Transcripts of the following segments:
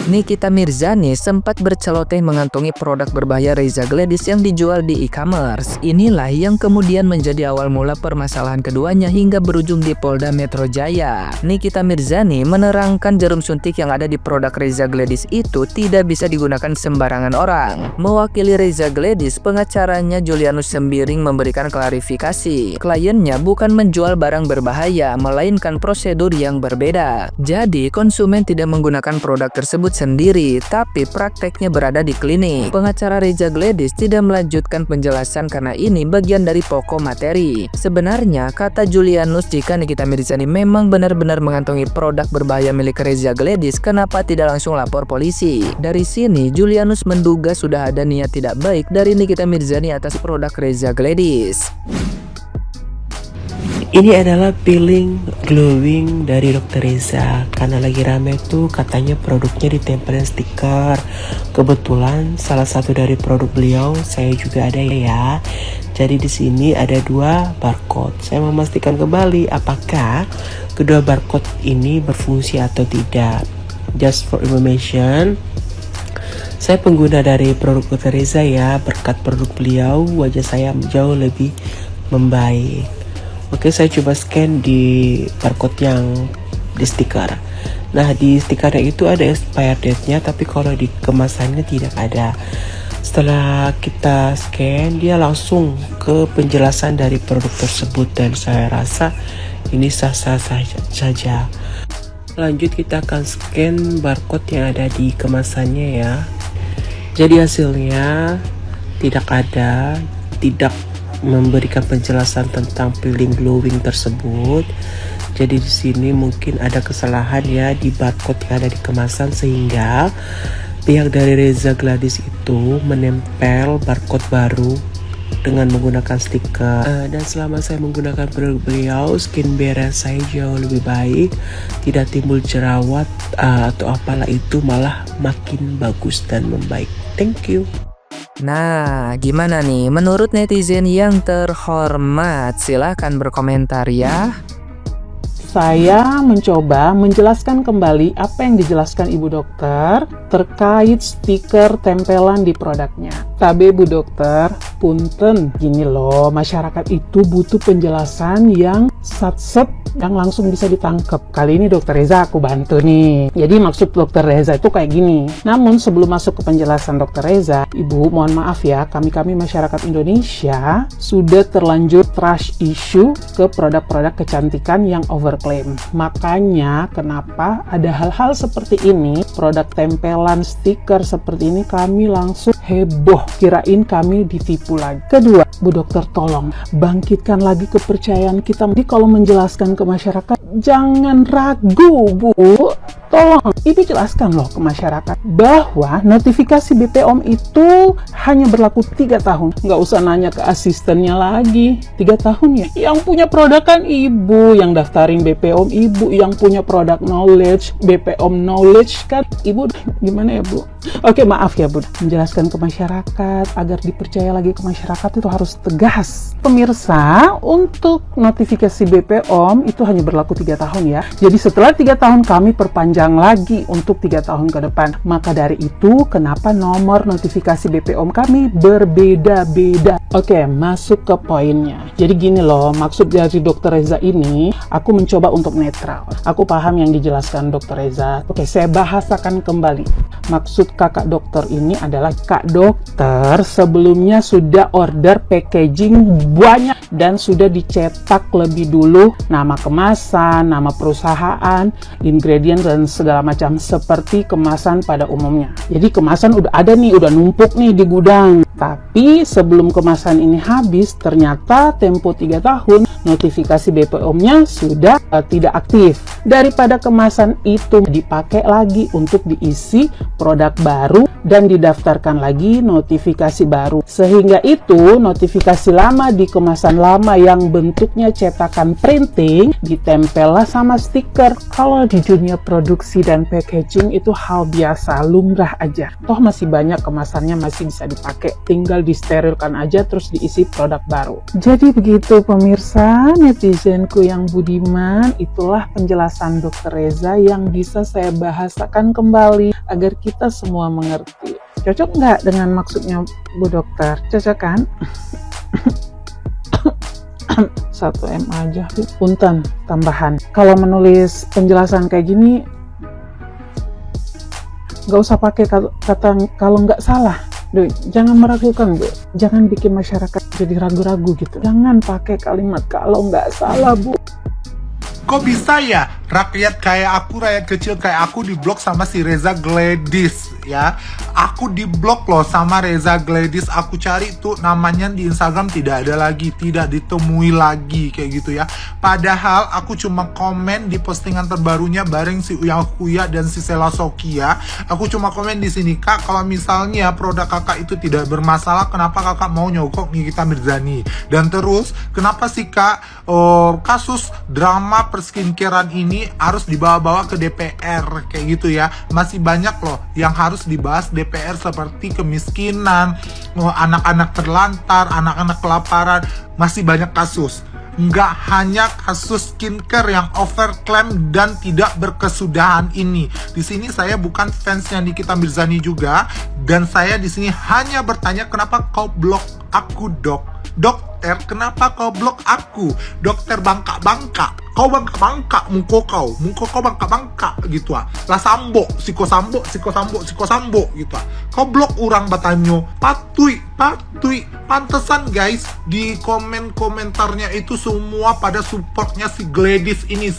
Nikita Mirzani sempat berceloteh mengantongi produk berbahaya Reza Gladys yang dijual di e-commerce. Inilah yang kemudian menjadi awal mula permasalahan keduanya hingga berujung di Polda Metro Jaya. Nikita Mirzani menerangkan jarum suntik yang ada di produk Reza Gladys itu tidak bisa digunakan sembarangan orang. Mewakili Reza Gladys, pengacaranya Julianus Sembiring memberikan klarifikasi. Kliennya bukan menjual barang berbahaya, melainkan prosedur yang berbeda. Jadi, konsumen tidak menggunakan produk tersebut sendiri, tapi prakteknya berada di klinik. Pengacara Reza Gladys tidak melanjutkan penjelasan karena ini bagian dari pokok materi. Sebenarnya, kata Julianus, jika Nikita Mirzani memang benar-benar mengantongi produk berbahaya milik Reza Gladys, kenapa tidak langsung lapor polisi? Dari sini, Julianus menduga sudah ada niat tidak baik dari Nikita Mirzani atas produk Reza Gladys. Ini adalah peeling glowing dari Dr. Reza. Karena lagi rame tuh katanya produknya ditempelin stiker. Kebetulan salah satu dari produk beliau saya juga ada ya. Jadi di sini ada 2 barcode. Saya memastikan kembali apakah kedua barcode ini berfungsi atau tidak. Just for information, saya pengguna dari produk Dr. Reza ya. Berkat produk beliau, wajah saya jauh lebih membaik. Oke, saya coba scan di barcode yang di stiker. Nah, di stikernya itu ada expired date-nya, tapi kalau di kemasannya tidak ada. Setelah kita scan, dia langsung ke penjelasan dari produk tersebut dan saya rasa ini sah-sah saja. Lanjut, kita akan scan barcode yang ada di kemasannya ya. Jadi hasilnya tidak memberikan penjelasan tentang peeling glowing tersebut. Jadi di sini mungkin ada kesalahan ya di barcode yang ada di kemasan sehingga pihak dari Reza Gladys itu menempel barcode baru dengan menggunakan stiker. Dan selama saya menggunakan produk beliau, skin barrier saya jauh lebih baik, tidak timbul jerawat atau apalah itu, malah makin bagus dan membaik. Thank you. Nah, gimana nih menurut netizen yang terhormat? Silahkan berkomentar ya. Saya mencoba menjelaskan kembali apa yang dijelaskan Ibu Dokter terkait stiker tempelan di produknya. Tapi Bu Dokter, punten, gini loh, masyarakat itu butuh penjelasan yang sat-set, yang langsung bisa ditangkap. Kali ini Dokter Reza aku bantu nih. Jadi maksud Dokter Reza itu kayak gini. Namun sebelum masuk ke penjelasan Dokter Reza, Ibu mohon maaf ya, kami masyarakat Indonesia sudah terlanjur trust issue ke produk-produk kecantikan yang overclaim. Makanya kenapa ada hal-hal seperti ini, produk tempelan stiker seperti ini kami langsung heboh, kirain kami ditipu lagi. Kedua, Bu Dokter tolong bangkitkan lagi kepercayaan kita. Jadi kalau menjelaskan ke masyarakat jangan ragu Bu, tolong Ibu jelaskan loh ke masyarakat bahwa notifikasi BPOM itu hanya berlaku 3 tahun. Nggak usah nanya ke asistennya lagi. 3 tahun ya, yang punya produk kan Ibu, yang daftarin BPOM Ibu, yang punya produk knowledge, BPOM knowledge kan Ibu. Gimana ya Bu? Oke, maaf ya Bu, menjelaskan ke masyarakat agar dipercaya lagi ke masyarakat itu harus tegas. Pemirsa, untuk notifikasi BPOM itu hanya berlaku 3 tahun ya. Jadi setelah 3 tahun kami perpanjang lagi untuk 3 tahun ke depan. Maka dari itu kenapa nomor notifikasi BPOM kami berbeda-beda. Oke, masuk ke poinnya. Jadi gini loh, maksud dari Dr. Reza ini, aku mencoba untuk netral. Aku paham yang dijelaskan Dr. Reza. Oke, saya bahasakan kembali. Maksud kakak dokter ini adalah kak dokter sebelumnya sudah order packaging banyak dan sudah dicetak lebih dulu nama kemasan, nama perusahaan, ingredient dan segala macam seperti kemasan pada umumnya. Jadi kemasan udah ada nih, udah numpuk nih di gudang. Tapi sebelum kemasan ini habis, ternyata tempo 3 tahun notifikasi BPOM-nya sudah tidak aktif. Daripada kemasan itu dipakai lagi untuk diisi produk baru dan didaftarkan lagi notifikasi baru. Sehingga itu notifikasi lama di kemasan lama yang bentuknya cetakan printing ditempellah sama stiker. Kalau di dunia produksi dan packaging itu hal biasa, lumrah aja. Toh masih banyak kemasannya masih bisa dipakai, tinggal disterilkan aja terus diisi produk baru. Jadi begitu pemirsa, netizenku yang budiman, itulah penjelasan penjelasan Dr. Reza yang bisa saya bahasakan kembali agar kita semua mengerti. Cocok nggak dengan maksudnya Bu Dokter? Cocok kan? 1M aja, punten tambahan. Kalau menulis penjelasan kayak gini, nggak usah pakai kata kalau nggak salah. Duh, jangan meragukan, Bu. Jangan bikin masyarakat jadi ragu-ragu gitu. Jangan pakai kalimat kalau nggak salah, Bu. Kok bisa ya rakyat kayak aku, rakyat kecil kayak aku diblok sama si Reza Gladys ya? Aku diblok loh sama Reza Gladys. Aku cari tuh namanya di Instagram tidak ada lagi, tidak ditemui lagi kayak gitu ya. Padahal aku cuma komen di postingan terbarunya bareng si Uya Kuya dan si Sela Sokia. Aku cuma komen di sini, Kak, kalau misalnya produk kakak itu tidak bermasalah, kenapa kakak mau nyogok Nikita Mirzani? Dan terus, kenapa sih Kak kasus drama perskincarean ini harus dibawa-bawa ke DPR kayak gitu ya? Masih banyak loh yang harus dibahas DPR seperti kemiskinan, anak-anak terlantar, anak-anak kelaparan, masih banyak kasus. Nggak hanya kasus skincare yang overclaim dan tidak berkesudahan ini. Di sini saya bukan fansnya Nikita Mirzani juga, dan saya di sini hanya bertanya, kenapa kau blok aku, Dok? Dokter, kenapa kau blok aku? Dokter bangka-bangka, kau bangka-bangka, muka kau bangka-bangka gitu lah sambo, psikosambo gitu lah. Kau blok orang batanyo, patui, pantesan guys, di komentarnya itu semua pada supportnya si Gladys ini.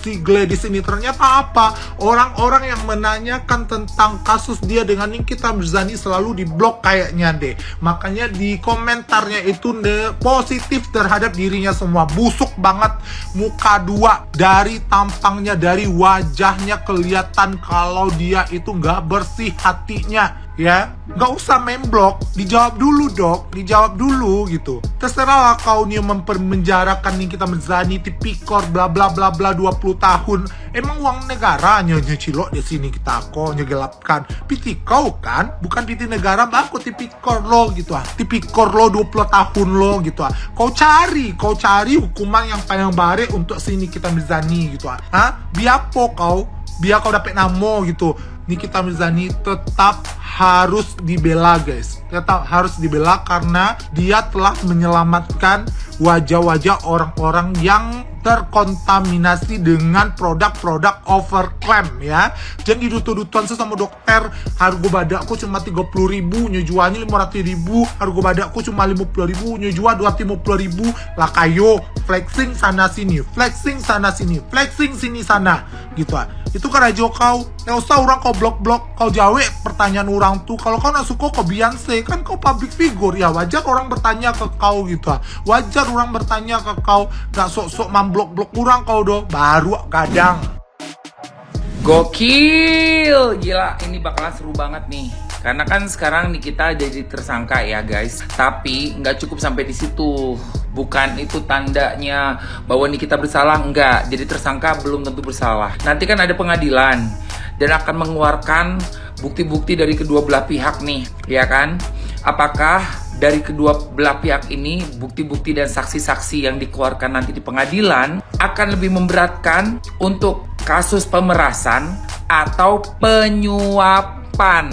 Ternyata apa? Orang-orang yang menanyakan tentang kasus dia dengan Nikita Mirzani selalu diblok kayaknya deh. Makanya di komentarnya itu positif terhadap dirinya semua. Busuk banget, muka dua, dari tampangnya, dari wajahnya kelihatan kalau dia itu nggak bersih hatinya. Ya, nggak usah main blok, dijawab dulu, Dok, dijawab dulu gitu. Terserah lah kau nih mempermenjarakan Nikita Mirzani, tipikor bla bla bla bla 20 tahun. Emang uang negara nyecilok di sini kita kok nyegelapkan. Piti kau kan, bukan piti negara, aku tipikor lo gitu ah. Tipikor lo 20 tahun lo gitu ah. Kau cari hukuman yang paling bare untuk si Nikita Mirzani gitu ah. Hah? Biar kau dapet namo gitu. Nikita Mirzani tetap harus dibela guys, tetap harus dibela karena dia telah menyelamatkan wajah-wajah orang-orang yang terkontaminasi dengan produk-produk overclaim ya. Jadi dituduh-tuduhan sama dokter, harga badakku cuma 30.000, nyejualnya 500.000, harga badakku cuma 50.000, nyejual 250.000. Lah kayo flexing sana sini, flexing sini sana gitu ah. Itu kan aja kau, nggak usah orang kau blok-blok, kau jawab pertanyaan orang tuh. Kalau kau nggak suka kau Beyonce, kan kau public figure ya, wajar orang bertanya ke kau gitu ah. Wajar orang bertanya ke kau, nggak sok-sok blok kurang kau do, baru kadang. Gokil, gila, ini bakalan seru banget nih. Karena kan sekarang Nikita jadi tersangka ya guys. Tapi nggak cukup sampai di situ. Bukan itu tandanya bahwa Nikita bersalah, enggak. Jadi tersangka belum tentu bersalah. Nanti kan ada pengadilan dan akan mengeluarkan bukti-bukti dari kedua belah pihak nih, ya kan? Apakah dari kedua belah pihak ini bukti-bukti dan saksi-saksi yang dikeluarkan nanti di pengadilan akan lebih memberatkan untuk kasus pemerasan atau penyuapan.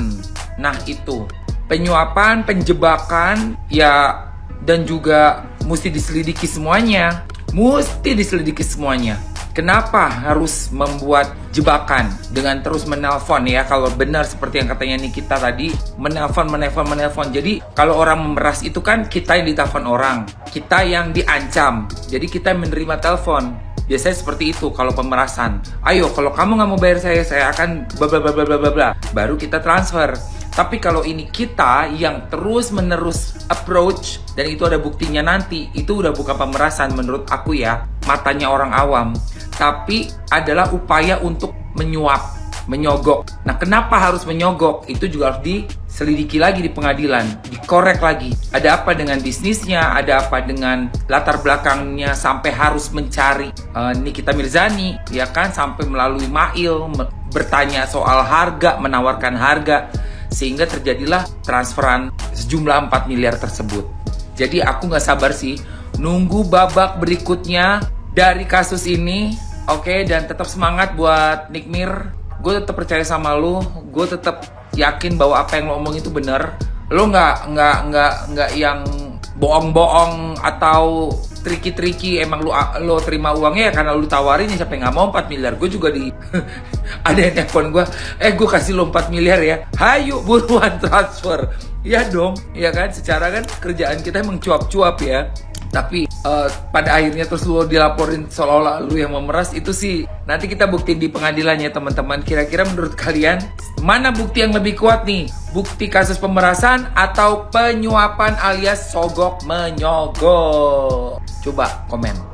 Nah itu, penyuapan, penjebakan, ya, dan juga mesti diselidiki semuanya. Kenapa harus membuat jebakan dengan terus menelpon ya? Kalau benar seperti yang katanya Nikita tadi, menelpon. Jadi kalau orang memeras itu kan kita yang ditelepon orang, kita yang diancam. Jadi kita menerima telepon. Biasanya seperti itu kalau pemerasan. Ayo, kalau kamu nggak mau bayar saya akan bla bla bla bla bla bla. Baru kita transfer. Tapi kalau ini kita yang terus-menerus approach dan itu ada buktinya nanti, itu udah bukan pemerasan menurut aku ya, matanya orang awam. Tapi adalah upaya untuk menyuap, menyogok. Nah, kenapa harus menyogok? Itu juga harus diselidiki lagi di pengadilan, dikorek lagi. Ada apa dengan bisnisnya, ada apa dengan latar belakangnya sampai harus mencari Nikita Mirzani, ya kan? Sampai melalui Mail, bertanya soal harga, menawarkan harga. Sehingga terjadilah transferan sejumlah 4 miliar tersebut. Jadi aku gak sabar sih nunggu babak berikutnya dari kasus ini. Oke, dan tetap semangat buat Nikmir. Gue tetap percaya sama lu. Gue tetap yakin bahwa apa yang lo omong itu bener. Lo nggak yang bohong-bohong atau triki-triki. Emang lo terima uangnya ya karena lo tawarin, ya siapa yang nggak mau 4 miliar. Gue juga ada yang telepon gue, gue kasih lo 4 miliar ya, hayu buruan transfer. Ya dong, ya kan, secara kan kerjaan kita emang cuap-cuap ya. Tapi pada akhirnya terus lu dilaporin seolah-olah lu yang memeras, itu sih nanti kita buktiin di pengadilannya teman-teman. Kira-kira menurut kalian mana bukti yang lebih kuat nih? Bukti kasus pemerasan atau penyuapan alias sogok menyogok? Coba komen.